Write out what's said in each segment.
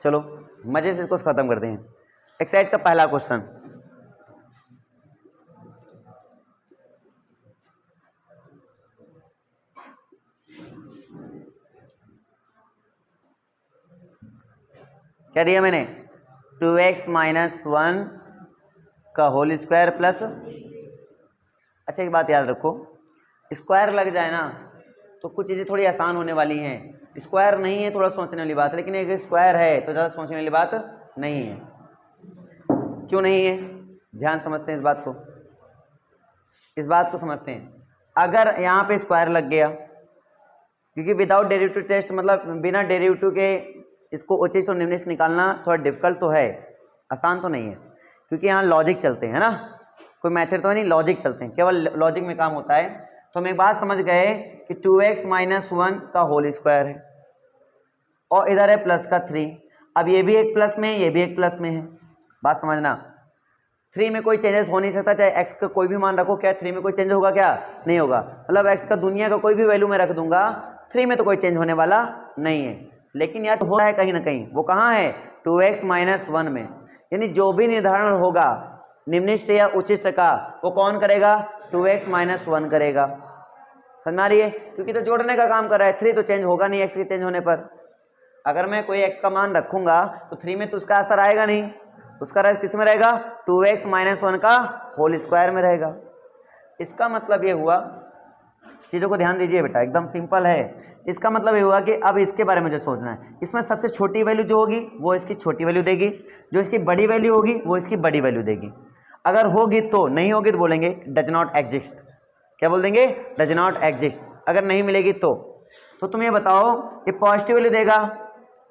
चलो मजे से इसको खत्म करते हैं। एक्सरसाइज का पहला क्वेश्चन, क्या दिया मैंने, 2x माइनस 1 का होल स्क्वायर प्लस, अच्छा एक बात याद रखो, स्क्वायर लग जाए ना तो कुछ चीज़ें थोड़ी आसान होने वाली हैं। स्क्वायर नहीं है थोड़ा सोचने वाली बात है, लेकिन एक स्क्वायर है तो ज़्यादा सोचने वाली बात नहीं है। क्यों नहीं है, ध्यान समझते हैं इस बात को, इस बात को समझते हैं। अगर यहाँ पे स्क्वायर लग गया, क्योंकि विदाउट डेरिवेटिव टेस्ट मतलब बिना डेरिवेटिव के इसको उच्चिष्ट और निम्निष्ट निकालना थोड़ा डिफिकल्ट तो है, आसान तो नहीं है, क्योंकि यहाँ लॉजिक चलते हैं ना, कोई मैथड तो है नहीं, लॉजिक चलते हैं, केवल लॉजिक में काम होता है। तो हम एक बात समझ गए कि 2x माइनस 1 का होल स्क्वायर है और इधर है प्लस का 3। अब ये भी एक प्लस में है, ये भी एक प्लस में है, बात समझना। 3 में कोई चेंजेस हो नहीं सकता, चाहे x का कोई भी मान रखो, क्या 3 में कोई चेंज होगा, क्या नहीं होगा। मतलब x का दुनिया का कोई भी वैल्यू मैं रख दूंगा, 3 में तो कोई चेंज होने वाला नहीं है। लेकिन यह तो हो रहा है कहीं ना कहीं, वो कहाँ है, 2x माइनस 1 में। यानी जो भी निर्धारण होगा निम्निष्ट या उच्चिष्ट का, वो कौन करेगा, 2x माइनस 1 करेगा। समझ आ रही है, क्योंकि तो जोड़ने का काम कर रहा है, 3 तो चेंज होगा नहीं x के चेंज होने पर। अगर मैं कोई x का मान रखूंगा तो 3 में तो उसका असर आएगा नहीं, उसका असर किस में रहेगा, 2x माइनस 1 का होल स्क्वायर में रहेगा। इसका मतलब ये हुआ, चीज़ों को ध्यान दीजिए बेटा, एकदम सिंपल है। इसका मतलब ये हुआ कि अब इसके बारे में मुझे सोचना है, इसमें सबसे छोटी वैल्यू जो होगी वो इसकी छोटी वैल्यू देगी, जो इसकी बड़ी वैल्यू होगी वो इसकी बड़ी वैल्यू देगी। अगर होगी तो, नहीं होगी तो बोलेंगे डज नॉट एग्जिस्ट। क्या बोल देंगे, डज नॉट एग्जिस्ट। अगर नहीं मिलेगी तो तुम ये बताओ, ये पॉजिटिव वैल्यू देगा,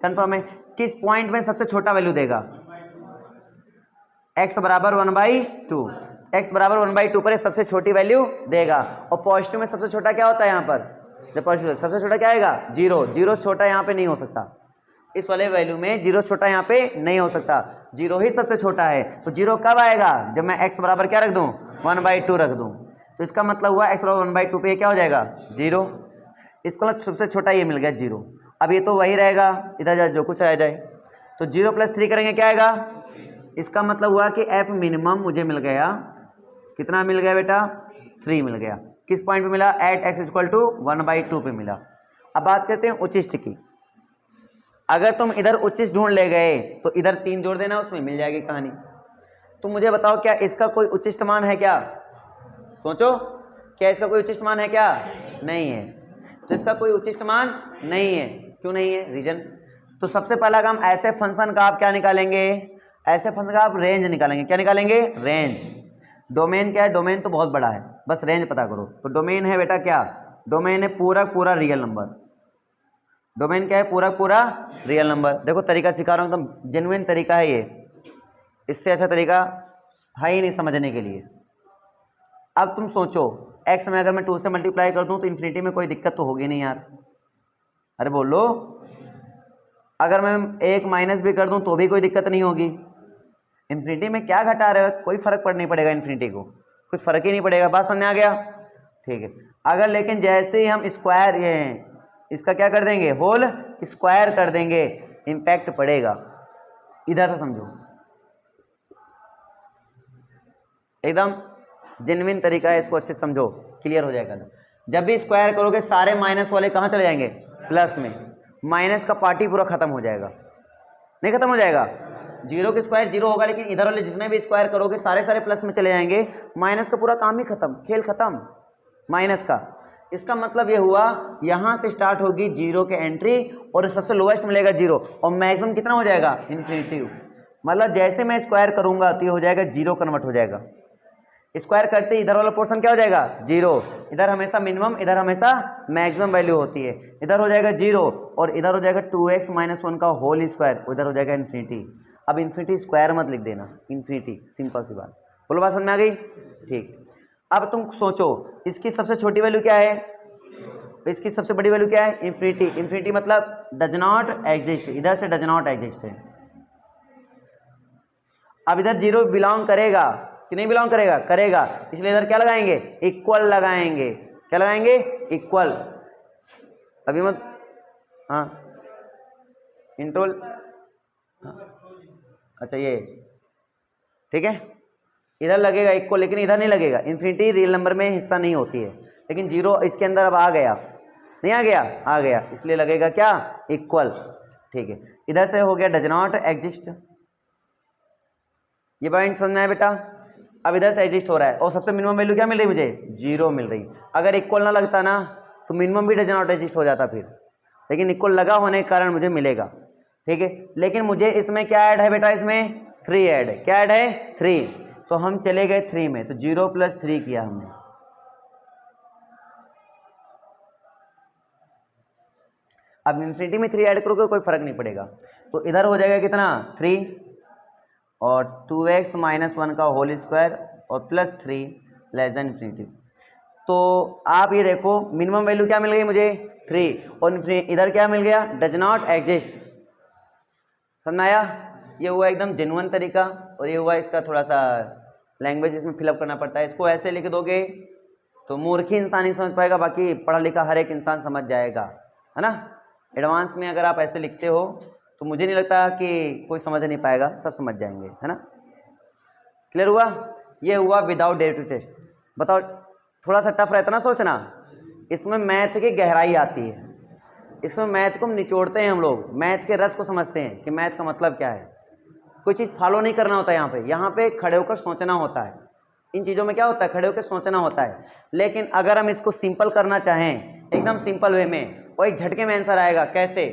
कंफर्म है, किस पॉइंट में सबसे छोटा वैल्यू देगा, x बराबर 1/2, x बराबर 1/2 पर सबसे छोटी वैल्यू देगा। और पॉजिटिव में सबसे छोटा क्या होता है यहाँ पर, जब पॉजिटिव सबसे छोटा क्या आएगा, 0। 0 छोटा यहाँ पे नहीं हो सकता, इस वाले वैल्यू में 0 छोटा यहाँ पे नहीं हो सकता, 0 ही सबसे छोटा है। तो 0 कब आएगा, जब मैं x बराबर क्या रख दूँ, 1/2 रख दूँ। तो इसका मतलब हुआ x बराबर 1/2 पे क्या हो जाएगा, 0। इसका मतलब सबसे छोटा ये मिल गया 0। अब ये तो वही रहेगा, इधर जो कुछ रह जाए, तो 0 + 3 करेंगे क्या आएगा। इसका मतलब हुआ कि f मिनिमम मुझे मिल गया, कितना मिल गया बेटा, 3 मिल गया। किस पॉइंट पे मिला, एट x = 1/2 पे मिला। अब बात करते हैं उच्चिष्ट की। अगर तुम इधर उच्चिष्ट ढूंढ ले गए तो इधर 3 जोड़ देना, उसमें मिल जाएगी कहानी। तुम मुझे बताओ क्या इसका कोई उच्चिष्ट मान है क्या, सोचो, क्या इसका कोई उच्चिष्ट मान है क्या, नहीं है। तो इसका कोई उच्चिष्ट मान नहीं है, क्यों नहीं है, रीजन। तो सबसे पहला काम, ऐसे फंक्शन का आप क्या निकालेंगे, ऐसे फंक्शन का आप रेंज निकालेंगे। क्या निकालेंगे, रेंज। डोमेन क्या है, डोमेन तो बहुत बड़ा है, बस रेंज पता करो। तो डोमेन है बेटा क्या, डोमेन है पूरा रियल नंबर। डोमेन क्या है, पूरा रियल नंबर। देखो तरीका सिखा रहा हूँ, एकदम जेन्युइन तरीका है ये, इससे अच्छा तरीका है ही नहीं समझने के लिए। अब तुम सोचो, x में अगर मैं 2 से मल्टीप्लाई कर दूं तो इन्फिनिटी में कोई दिक्कत तो होगी नहीं यार, अरे बोलो। अगर मैं 1 माइनस भी कर दूं तो भी कोई दिक्कत नहीं होगी। इन्फिनिटी में क्या घटा रहे हो, कोई फर्क पड़ नहीं पड़ेगा, इन्फिनिटी को कुछ फर्क ही नहीं पड़ेगा। बात समझ आ गया, ठीक है। अगर लेकिन जैसे ही हम स्क्वायर इसका क्या कर देंगे, होल स्क्वायर कर देंगे, इम्पैक्ट पड़ेगा। इधर से समझो, एकदम जेन्युइन तरीका है, इसको अच्छे से समझो, क्लियर हो जाएगा। जब भी स्क्वायर करोगे सारे माइनस वाले कहाँ चले जाएंगे, प्लस में। माइनस का पार्टी पूरा खत्म हो जाएगा, नहीं खत्म हो जाएगा, 0 के स्क्वायर 0 होगा, लेकिन इधर वाले जितने भी स्क्वायर करोगे सारे प्लस में चले जाएंगे। माइनस का पूरा काम ही खत्म, खेल खत्म माइनस का। इसका मतलब ये हुआ, यहाँ से स्टार्ट होगी 0 के एंट्री और सबसे लोएस्ट मिलेगा 0 और मैक्सिमम कितना हो जाएगा, इन्फिनिटी। मतलब जैसे मैं स्क्वायर करूंगा तो ये हो जाएगा 0 कन्वर्ट हो जाएगा। स्क्वायर करते ही इधर वाला पोर्शन क्या हो जाएगा, 0। इधर हमेशा मिनिमम, इधर हमेशा मैक्सिमम वैल्यू होती है। इधर हो जाएगा 0 और इधर हो जाएगा 2x - 1 का होल स्क्वायर, उधर हो जाएगा इन्फिनिटी। अब इन्फिनिटी स्क्वायर मत लिख देना, इन्फिनिटी, सिंपल सी बात। बोलो बात समझ में आ गई, ठीक। अब तुम सोचो, इसकी सबसे छोटी वैल्यू क्या है, इसकी सबसे बड़ी वैल्यू क्या है, इन्फिनिटी। इन्फिनिटी मतलब डज नॉट एग्जिस्ट, इधर से डज नॉट एग्जिस्ट है। अब इधर 0 बिलोंग करेगा कि नहीं बिलोंग करेगा, करेगा, इसलिए इधर क्या लगाएंगे, इक्वल लगाएंगे। क्या लगाएंगे, इक्वल। अभी मत, हाँ इंटरवल, अच्छा ये ठीक है, इधर लगेगा इक्वल, लेकिन इधर नहीं लगेगा, इन्फिनिटी रियल नंबर में हिस्सा नहीं होती है, लेकिन जीरो इसके अंदर अब आ गया, नहीं आ गया, आ गया, इसलिए लगेगा क्या, इक्वल। ठीक है, इधर से हो गया डज नॉट एग्जिस्ट, ये पॉइंट समझना है बेटा। अब इधर से एग्जिस्ट हो रहा है और सबसे मिनिमम वैल्यू क्या मिल रही मुझे, जीरो मिल रही। अगर इक्वल ना लगता ना तो मिनिमम भी डज नॉट एग्जिस्ट हो जाता फिर, लेकिन इक्वल लगा होने के कारण मुझे मिलेगा। ठीक है, लेकिन मुझे इसमें क्या ऐड है बेटा, इसमें 3 ऐड है, क्या ऐड है 3, तो हम चले गए 3 में, तो 0 + 3 किया हमने। अब इन्फिनिटी में 3 ऐड करोगे कोई फर्क नहीं पड़ेगा, तो इधर हो जाएगा कितना 3 और 2x - 1 का होल स्क्वायर और +3 < इन्फिनिटी। तो आप ये देखो मिनिमम वैल्यू क्या मिल गई मुझे 3 और इधर क्या मिल गया, डज नॉट एग्जिस्ट। समझ आया, ये हुआ एकदम जेन्युइन तरीका, और ये हुआ इसका थोड़ा सा लैंग्वेज इसमें फिलअप करना पड़ता है। इसको ऐसे लिख दोगे तो मूर्खी इंसान ही समझ पाएगा, बाकी पढ़ा लिखा हर एक इंसान समझ जाएगा, है ना। एडवांस में अगर आप ऐसे लिखते हो तो मुझे नहीं लगता कि कोई समझ नहीं पाएगा, सब समझ जाएंगे, है ना। क्लियर हुआ, ये हुआ विदाउट डेरिवेटिव टेस्ट। बताओ, थोड़ा सा टफ रहता ना सोचना, इसमें मैथ की गहराई आती है, इसमें मैथ को हम निचोड़ते हैं, हम लोग मैथ के रस को समझते हैं कि मैथ का मतलब क्या है। कोई चीज़ फॉलो नहीं करना होता यहाँ पे खड़े होकर सोचना होता है। इन चीज़ों में क्या होता है, खड़े होकर सोचना होता है। लेकिन अगर हम इसको सिंपल करना चाहें एकदम सिंपल वे में, और एक झटके में आंसर आएगा, कैसे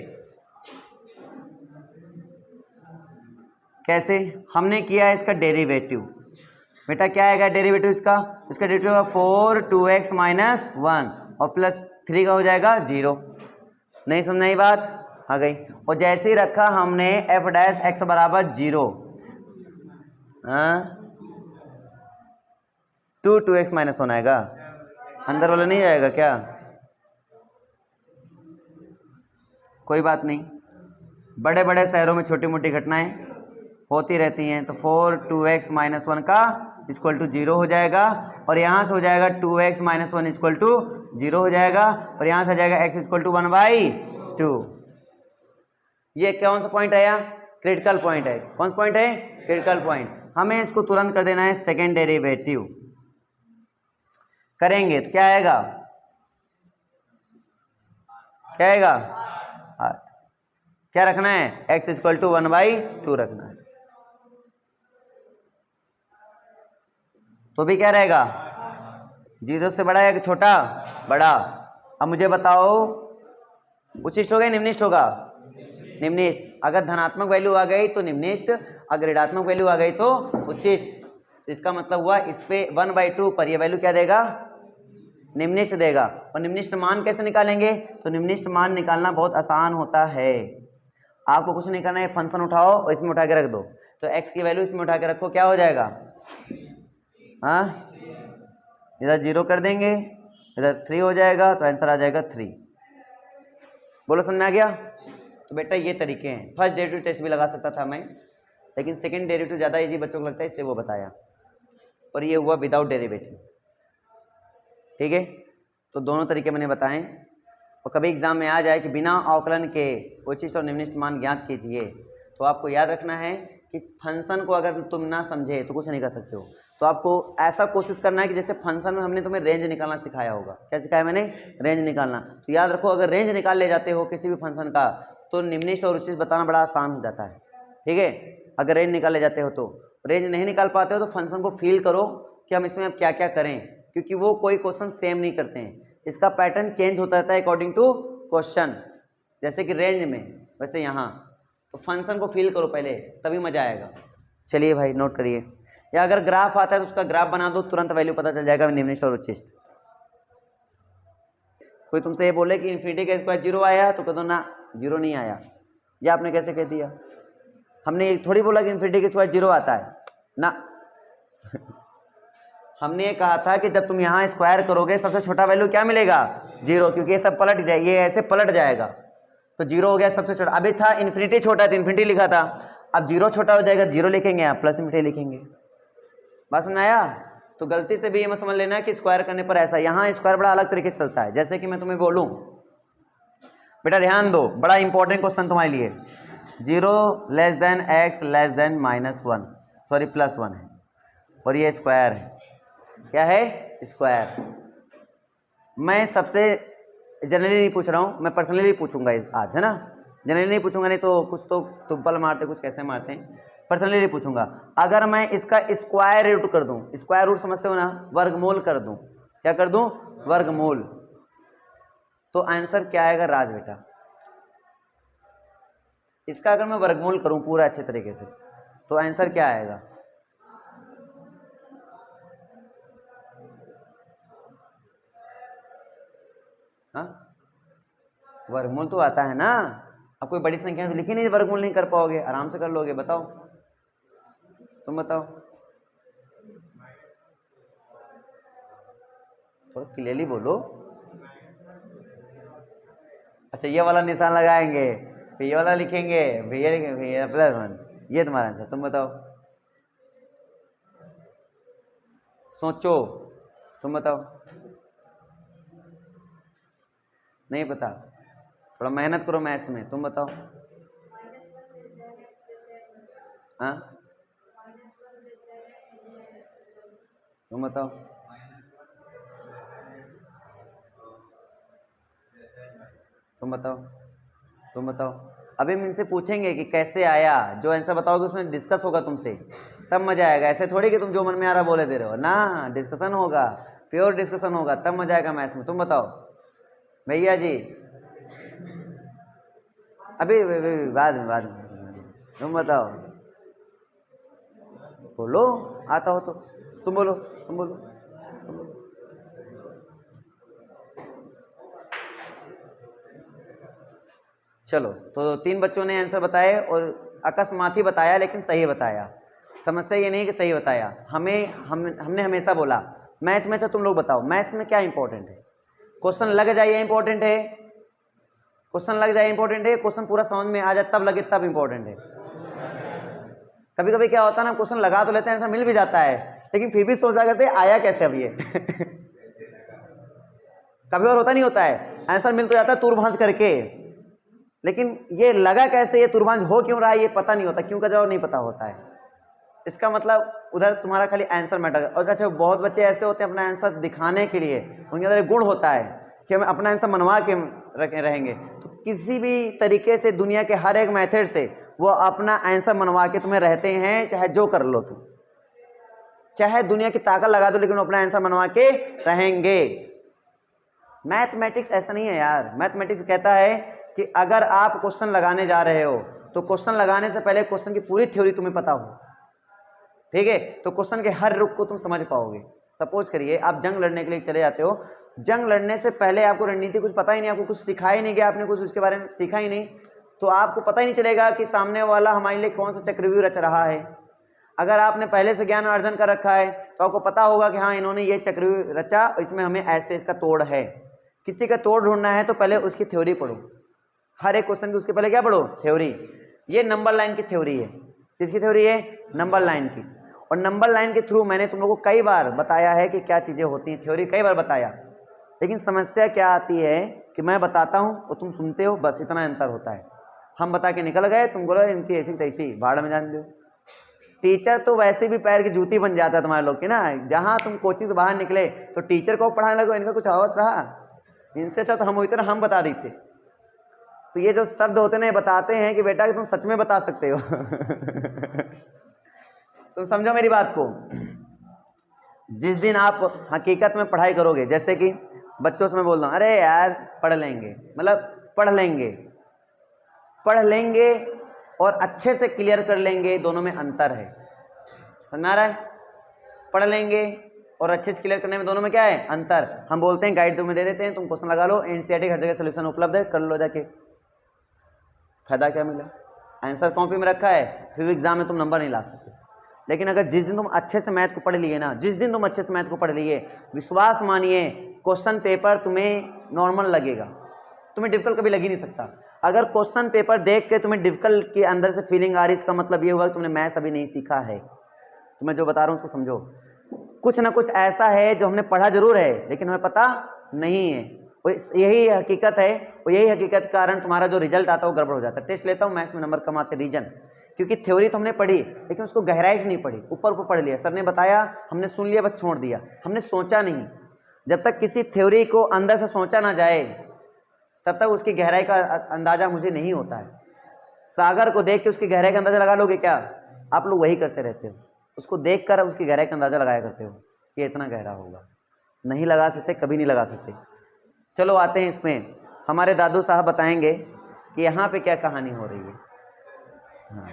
कैसे हमने किया है इसका डेरिवेटिव। बेटा क्या आएगा डेरिवेटिव इसका, इसका डेरिवेटिव होगा 4 2x - 1 और +3 का हो जाएगा 0। नहीं समझ नहीं बात, आ गई। और जैसे ही रखा हमने f' बराबर 0, 2x - 1 आएगा, अंदर वाला नहीं आएगा क्या, कोई बात नहीं, बड़े बड़े शहरों में छोटी मोटी घटनाएं होती रहती हैं। तो 4 2x - 1 का = 0 हो जाएगा, और यहाँ से हो जाएगा 2x - 1 = 0 हो जाएगा, और यहाँ से आ जाएगा x = 1/2। ये कौन सा पॉइंट आया, क्रिटिकल पॉइंट है। कौन सा पॉइंट है, क्रिटिकल पॉइंट। हमें इसको तुरंत कर देना है सेकेंड डेरिवेटिव। करेंगे तो क्या आएगा, क्या आएगा, क्या रखना है, x = 1/2 रखना है। तो भी क्या रहेगा, 0 से बड़ा है कि छोटा, बड़ा। अब मुझे बताओ उच्चिष्ट होगा निम्निष्ट होगा, निम्निष्ट। अगर धनात्मक वैल्यू आ गई तो निम्निष्ट, अगर ऋणात्मक वैल्यू आ गई तो उच्चिष्ट। इसका मतलब हुआ इस पे 1/2 पर ये वैल्यू क्या देगा, निम्निष्ट देगा। और निम्निष्ट मान कैसे निकालेंगे, तो निम्निष्ट मान निकालना बहुत आसान होता है। आपको कुछ नहीं करना है, फंक्शन उठाओ और इसमें उठा के रख दो, तो x की वैल्यू इसमें उठा के रखो, क्या हो जाएगा, हाँ इधर 0 कर देंगे, इधर 3 हो जाएगा, तो आंसर आ जाएगा 3। बोलो समझ में आ गया। तो बेटा ये तरीके हैं। फर्स्ट डेरिवेटिव टेस्ट भी लगा सकता था मैं, लेकिन सेकंड डेरिवेटिव ज़्यादा इजी बच्चों को लगता है, इसलिए वो बताया। और ये हुआ विदाउट डेरिवेटिव, ठीक है। तो दोनों तरीके मैंने बताए। और कभी एग्जाम में आ जाए कि बिना अवकलन के उच्चिष्ट और निम्निष्ट मान ज्ञात कीजिए, तो आपको याद रखना है कि फंक्शन को अगर तुम ना समझे तो कुछ नहीं कर सकते हो। तो आपको ऐसा कोशिश करना है कि जैसे फंक्शन में हमने तुम्हें रेंज निकालना सिखाया होगा। क्या सिखाया मैंने, रेंज निकालना। तो याद रखो अगर रेंज निकाल ले जाते हो किसी भी फंक्शन का, तो निम्निष्ट और उच्चिष्ट बताना बड़ा आसान हो जाता है, ठीक है। अगर रेंज निकाल ले जाते हो, तो रेंज नहीं निकाल पाते हो तो फंक्शन को फील करो कि हम इसमें अब क्या क्या करें, क्योंकि वो कोई क्वेश्चन सेम नहीं करते हैं, इसका पैटर्न चेंज होता रहता है अकॉर्डिंग टू क्वेश्चन। जैसे कि रेंज में, वैसे यहाँ। तो फंक्शन को फील करो पहले, तभी मजा आएगा। चलिए भाई नोट करिए, या अगर ग्राफ आता है तो उसका ग्राफ बना दो, तुरंत वैल्यू पता चल जाएगा निम्निष्ट और उच्चिष्ट। कोई तुमसे ये बोले कि इन्फिनिटी का स्क्वायर 0 आया, तो कह दो ना 0 नहीं आया। ये आपने कैसे कह दिया, हमने ये थोड़ी बोला कि इन्फिनिटी का स्क्वायर 0 आता है ना। हमने ये कहा था कि जब तुम यहाँ स्क्वायर करोगे सबसे छोटा वैल्यू क्या मिलेगा, 0, क्योंकि ये सब पलट जाए, ये ऐसे पलट जाएगा, तो 0 हो गया सबसे छोटा। अभी था इन्फिनिटी छोटा है तो इन्फिनिटी लिखा था, अब 0 छोटा हो जाएगा, 0 लिखेंगे, आप प्लस इन्फिनिटी लिखेंगे। बात समझ आया। तो गलती से भी ये मत समझ लेना कि स्क्वायर करने पर ऐसा, यहाँ स्क्वायर बड़ा अलग तरीके से चलता है। जैसे कि मैं तुम्हें बोलूँ, बेटा ध्यान दो, बड़ा इंपॉर्टेंट क्वेश्चन तुम्हारे लिए। 0 less than x less than -1 sorry +1 है, और ये स्क्वायर है, क्या है स्क्वायर। मैं सबसे जनरली नहीं पूछ रहा हूँ, मैं पर्सनली पूछूंगा आज, है ना। जनरली नहीं पूछूंगा, नहीं तो कुछ तो तुब्बल मारते, कुछ कैसे मारते हैं। पर्सनली पूछूंगा, अगर मैं इसका स्क्वायर रूट कर दूं, स्क्वायर रूट समझते हो ना, वर्गमूल कर दूं, क्या कर दूं वर्गमूल, तो आंसर क्या आएगा राज बेटा। इसका अगर मैं वर्गमूल करूं पूरा अच्छे तरीके से तो आंसर क्या आएगा। हाँ वर्गमूल तो आता है ना, अब कोई बड़ी संख्या में लिखी नहीं, वर्गमूल नहीं कर पाओगे, आराम से कर लोगे। बताओ तुम बताओ, थोड़ा क्लियरली बोलो। अच्छा ये वाला निशान लगाएंगे, फिर ये वाला लिखेंगे, भैया लिखेंगे, भैया +1, ये तुम्हारा आंसर। तुम बताओ, सोचो, तुम बताओ। नहीं पता, थोड़ा मेहनत करो मैथ्स में। तुम बताओ। हाँ तुम बताओ। तुम बताओ। तुम बताओ। अभी हम इनसे पूछेंगे कि कैसे आया, जो आंसर बताओगे उसमें डिस्कस होगा तुमसे, तब मजा आएगा। ऐसे थोड़ी कि तुम जो मन में आ रहा बोले दे रहे हो ना, डिस्कशन होगा, प्योर डिस्कशन होगा, तब मजा आएगा मैथ्स में। तुम बताओ भैया जी। अभी बाद में तुम बताओ, बोलो आता हो तो। तुम बोलो, तुम बोलो, तुम बोलो। चलो, तो 3 बच्चों ने आंसर बताए और अकस्मात ही बताया, लेकिन सही बताया। समस्या ये नहीं कि सही बताया, हमने हमेशा बोला मैथ में। तो तुम लोग बताओ मैथ्स में क्या इंपॉर्टेंट है। क्वेश्चन लग जाए इंपॉर्टेंट है, क्वेश्चन लग जाए इंपॉर्टेंट है, क्वेश्चन पूरा समझ में आ जाए तब लगे तब इंपॉर्टेंट है। कभी कभी क्या होता है ना, क्वेश्चन लगा तो लेते हैं, ऐसा मिल भी जाता है, लेकिन फिर भी सोचा करते आया कैसे अब ये कभी और होता नहीं होता है, आंसर मिल तो जाता है तुर भांज करके, लेकिन ये लगा कैसे, ये तुरभांज हो क्यों रहा है, ये पता नहीं होता, क्यों का जवाब नहीं पता होता है। इसका मतलब उधर तुम्हारा खाली आंसर मैटर। और अच्छा बहुत बच्चे ऐसे होते हैं अपना आंसर दिखाने के लिए, उनके अंदर एक गुण होता है कि हम अपना आंसर मनवा के रहेंगे। तो किसी भी तरीके से दुनिया के हर एक मेथड से वो अपना आंसर मनवा के तुम्हें रहते हैं, चाहे जो कर लो तुम, चाहे दुनिया की ताकत लगा दो, लेकिन अपना आंसर मनवा के रहेंगे। मैथमेटिक्स ऐसा नहीं है यार। मैथमेटिक्स कहता है कि अगर आप क्वेश्चन लगाने जा रहे हो तो क्वेश्चन लगाने से पहले क्वेश्चन की पूरी थ्योरी तुम्हें पता हो, ठीक है, तो क्वेश्चन के हर रुख को तुम समझ पाओगे। सपोज करिए आप जंग लड़ने के लिए चले जाते हो, जंग लड़ने से पहले आपको रणनीति कुछ पता ही नहीं, आपको कुछ सिखाया ही नहीं गया, आपने कुछ उसके बारे में सीखा ही नहीं, तो आपको पता ही नहीं चलेगा कि सामने वाला हमारे लिए कौन सा चक्रव्यूह रच रहा है। अगर आपने पहले से ज्ञान अर्जन कर रखा है तो आपको पता होगा कि हाँ इन्होंने ये चक्रव्यूह रचा, इसमें हमें ऐसे इसका तोड़ है। किसी का तोड़ ढूंढना है तो पहले उसकी थ्योरी पढ़ो, हर एक क्वेश्चन की उसके पहले क्या पढ़ो, थ्योरी। ये नंबर लाइन की थ्योरी है। किसकी थ्योरी है, नंबर लाइन की। और नंबर लाइन के थ्रू मैंने तुम लोगों को कई बार बताया है कि क्या चीजें होती हैं, थ्योरी कई बार बताया। लेकिन समस्या क्या आती है कि मैं बताता हूं और तुम सुनते हो, बस इतना अंतर होता है। हम बता के निकल गए, तुम बोलो इनकी ऐसी तैसी, भाड़ में जान दो। टीचर तो वैसे भी पैर की जूती बन जाता है तुम्हारे लोग की ना। जहां तुम कोचिंग से बाहर निकले तो टीचर को पढ़ाने लगो, इनका कुछ आवत रहा, इनसे अच्छा तो हम हुई तरह हम बता देते। तो ये जो शब्द होते हैं बताते हैं कि बेटा कि तुम सच में बता सकते हो तुम समझो मेरी बात को। जिस दिन आप हकीकत में पढ़ाई करोगे, जैसे कि बच्चों से मैं बोल रहा हूँ अरे यार पढ़ लेंगे, मतलब पढ़ लेंगे और अच्छे से क्लियर कर लेंगे, दोनों में अंतर है। समझ आ रहा है, पढ़ लेंगे और अच्छे से क्लियर करने में दोनों में क्या है, अंतर। हम बोलते हैं गाइड तुम्हें दे देते हैं, तुम क्वेश्चन लगा लो, एनसीईआरटी हर जगह सोल्यूशन उपलब्ध है, कर लो जाके, फायदा क्या मिला। आंसर कॉपी में रखा है, फिर एग्जाम में तुम नंबर नहीं ला सकते। लेकिन अगर जिस दिन तुम अच्छे से मैथ को पढ़ लिए ना, जिस दिन तुम अच्छे से मैथ को पढ़ लिए, विश्वास मानिए क्वेश्चन पेपर तुम्हें नॉर्मल लगेगा, तुम्हें डिफिकल्ट कभी लग ही नहीं सकता। अगर क्वेश्चन पेपर देख के तुम्हें डिफिकल्ट के अंदर से फीलिंग आ रही, इसका मतलब ये हुआ कि तुमने मैथ्स अभी नहीं सीखा है। तो मैं जो बता रहा हूँ उसको समझो। कुछ ना कुछ ऐसा है जो हमने पढ़ा जरूर है लेकिन हमें पता नहीं है, यही हकीकत है, और यही हकीकत के कारण तुम्हारा जो रिजल्ट आता है वो गड़बड़ हो जाता है। टेस्ट लेता हूँ, मैथ्स में नंबर कम आते, रीजन, क्योंकि थ्योरी तो हमने पढ़ी लेकिन उसको गहराई से नहीं पढ़ी, ऊपर ऊपर पढ़ लिया, सर ने बताया हमने सुन लिया बस छोड़ दिया, हमने सोचा नहीं। जब तक किसी थ्योरी को अंदर से सोचा ना जाए तब तक उसकी गहराई का अंदाजा मुझे नहीं होता है। सागर को देख के उसकी गहराई का अंदाजा लगा लोगे क्या? आप लोग वही करते रहते हो, उसको देख कर उसकी गहराई का अंदाजा लगाया करते हो कि इतना गहरा होगा। नहीं लगा सकते, कभी नहीं लगा सकते। चलो आते हैं इसमें, हमारे दादू साहब बताएंगे कि यहाँ पे क्या कहानी हो रही है। हाँ,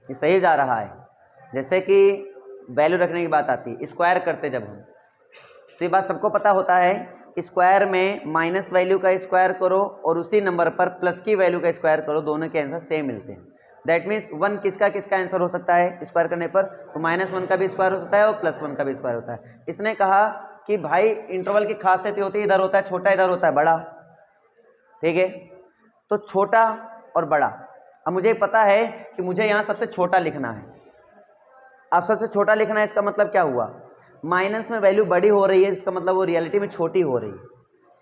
ये सही जा रहा है। जैसे कि वैल्यू रखने की बात आती है, स्क्वायर करते जब हम, तो ये बात सबको पता होता है, स्क्वायर में माइनस वैल्यू का स्क्वायर करो और उसी नंबर पर प्लस की वैल्यू का स्क्वायर करो, दोनों के आंसर सेम मिलते हैं। दैट मीन्स 1 किसका किसका आंसर हो सकता है स्क्वायर करने पर? तो -1 का भी स्क्वायर हो सकता है और +1 का भी स्क्वायर होता है। इसने कहा कि भाई इंटरवल की खासियत होती है, इधर होता है छोटा, इधर होता है बड़ा, ठीक है? तो छोटा और बड़ा, अब मुझे पता है कि मुझे यहाँ सबसे छोटा लिखना है। अब सबसे छोटा लिखना है, इसका मतलब क्या हुआ? माइनस में वैल्यू बड़ी हो रही है, इसका मतलब वो रियलिटी में छोटी हो रही है।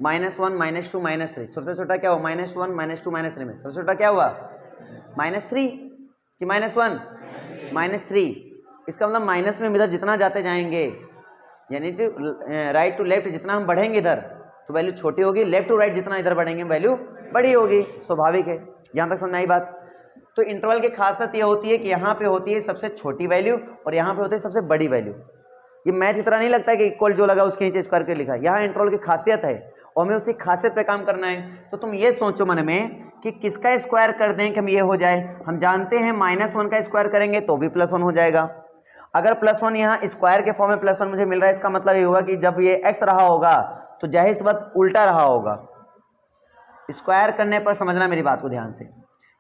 -1, -2, -3, सबसे छोटा क्या हुआ? -1, -2, -3 में सबसे छोटा क्या हुआ? -3 कि -1? -3। इसका मतलब माइनस में इधर जितना जाते जाएंगे, यानी कि राइट टू लेफ्ट जितना हम बढ़ेंगे इधर तो वैल्यू छोटी होगी, लेफ्ट टू राइट जितना इधर बढ़ेंगे वैल्यू बड़ी होगी, स्वाभाविक है। यहाँ तक समझ आई बात? तो इंटरवल की खासियत ये होती है कि यहाँ पे होती है सबसे छोटी वैल्यू और यहाँ पे होती है सबसे बड़ी वैल्यू। ये मैथ इतना नहीं लगता है कि इक्वल जो लगा उसके नीचे स्क्वायर के लिखा है, यहाँ इंटरवल की खासियत है और हमें उसी खासियत पे काम करना है। तो तुम ये सोचो मन में कि किसका स्क्वायर कर दें कि हम ये हो जाए। हम जानते हैं -1 का स्क्वायर करेंगे तो भी +1 हो जाएगा। अगर +1 यहाँ स्क्वायर के फॉर्म में +1 मुझे मिल रहा है, इसका मतलब ये होगा कि जब ये x रहा होगा तो जाहिर सी बात उल्टा रहा होगा। स्क्वायर करने पर समझना मेरी बात को ध्यान से,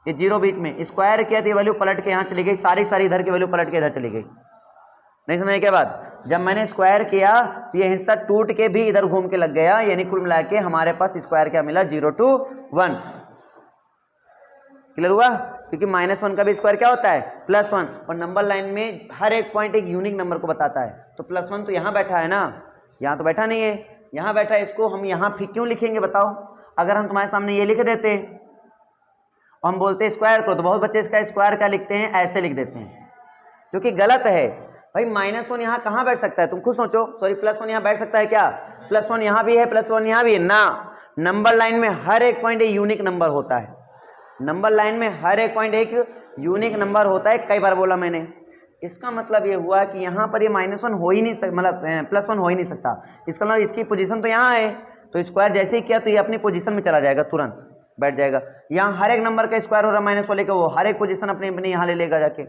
ये 0 बीच में स्क्वायर किया तो ये वैल्यू पलट के यहाँ चली गई, सारी इधर की वैल्यू पलट के इधर चली गई। नहीं समझे क्या बात? जब मैंने स्क्वायर किया तो ये हिस्सा टूट के भी इधर घूम के लग गया, यानी कुल मिला के हमारे पास स्क्वायर क्या मिला? 0 to 1। क्लियर हुआ? क्योंकि -1 का भी स्क्वायर क्या होता है? +1, और नंबर लाइन में हर एक पॉइंट एक यूनिक नंबर को बताता है। तो +1 तो यहाँ बैठा है ना, यहाँ तो बैठा नहीं है, यहाँ बैठा है। इसको हम यहाँ फिर क्यों लिखेंगे बताओ? अगर हम तुम्हारे सामने ये लिख देते और हम बोलते स्क्वायर करो तो बहुत बच्चे इसका स्क्वायर क्या लिखते हैं? ऐसे लिख देते हैं, जो कि गलत है। भाई -1 यहाँ कहाँ बैठ सकता है? तुम खुद सोचो। सॉरी, +1 यहाँ बैठ सकता है क्या? +1 यहाँ भी है, +1 यहाँ भी है ना। नंबर लाइन में हर एक पॉइंट एक यूनिक नंबर होता है। नंबर लाइन में हर एक पॉइंट एक यूनिक नंबर होता है, कई बार बोला मैंने। इसका मतलब ये हुआ कि यहाँ पर ये -1 हो ही नहीं सकता, मतलब +1 हो ही नहीं सकता। इसका मतलब इसकी पोजीशन तो यहाँ है, तो स्क्वायर जैसे ही किया तो ये अपनी पोजीशन में चला जाएगा, तुरंत बैठ जाएगा। यहाँ हर एक नंबर का स्क्वायर हो रहा है -1 लेकर, वो हर एक पोजीशन अपनी अपनी यहाँ ले लेगा जाके।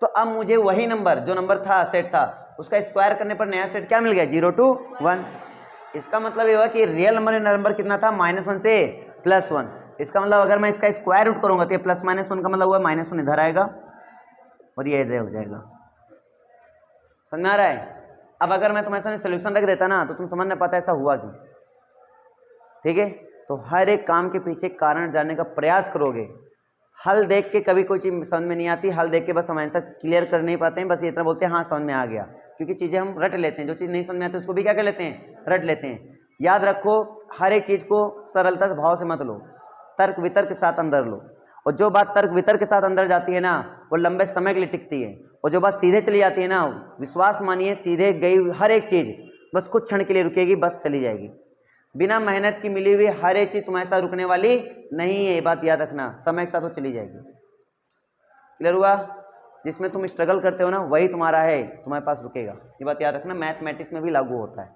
तो अब मुझे वही नंबर जो नंबर था, सेट था, उसका स्क्वायर करने पर नया सेट क्या मिल गया? 0 to 1। इसका मतलब ये हुआ कि रियल नंबर कितना था? -1 से +1। इसका मतलब अगर मैं इसका स्क्वायर रूट करूंगा तो ये +-1 का मतलब हुआ -1 इधर आएगा और ये इधर हो जाएगा। समझ में आ रहा है? अब अगर मैं तुम्हारे सामने सोल्यूशन रख देता ना तो तुम समझ नहीं पाता ऐसा हुआ क्यों। ठीक है? तो हर एक काम के पीछे कारण जानने का प्रयास करोगे। हल देख के कभी कोई चीज़ समझ में नहीं आती, हल देख के बस हम आंसर क्लियर कर नहीं पाते हैं, बस ये इतना बोलते हैं हाँ समझ में आ गया, क्योंकि चीज़ें हम रट लेते हैं। जो चीज़ नहीं समझ में आती उसको भी क्या कर लेते हैं? रट लेते हैं। याद रखो, हर एक चीज़ को सरलता से भाव से मत लो, तर्क वितर्क के साथ अंदर लो। और जो बात तर्क वितर्क के साथ अंदर जाती है ना, वो लंबे समय के लिए टिकती है, और जो बात सीधे चली जाती है ना, विश्वास मानिए सीधे गई हर एक चीज़ बस कुछ क्षण के लिए रुकेगी, बस चली जाएगी। बिना मेहनत की मिली हुई हर एक चीज़ तुम्हारे साथ रुकने वाली नहीं है, ये बात याद रखना। समय के साथ वो चली जाएगी। क्लियर हुआ? जिसमें तुम स्ट्रगल करते हो ना, वही तुम्हारा है, तुम्हारे पास रुकेगा। ये बात याद रखना, मैथमेटिक्स में भी लागू होता है।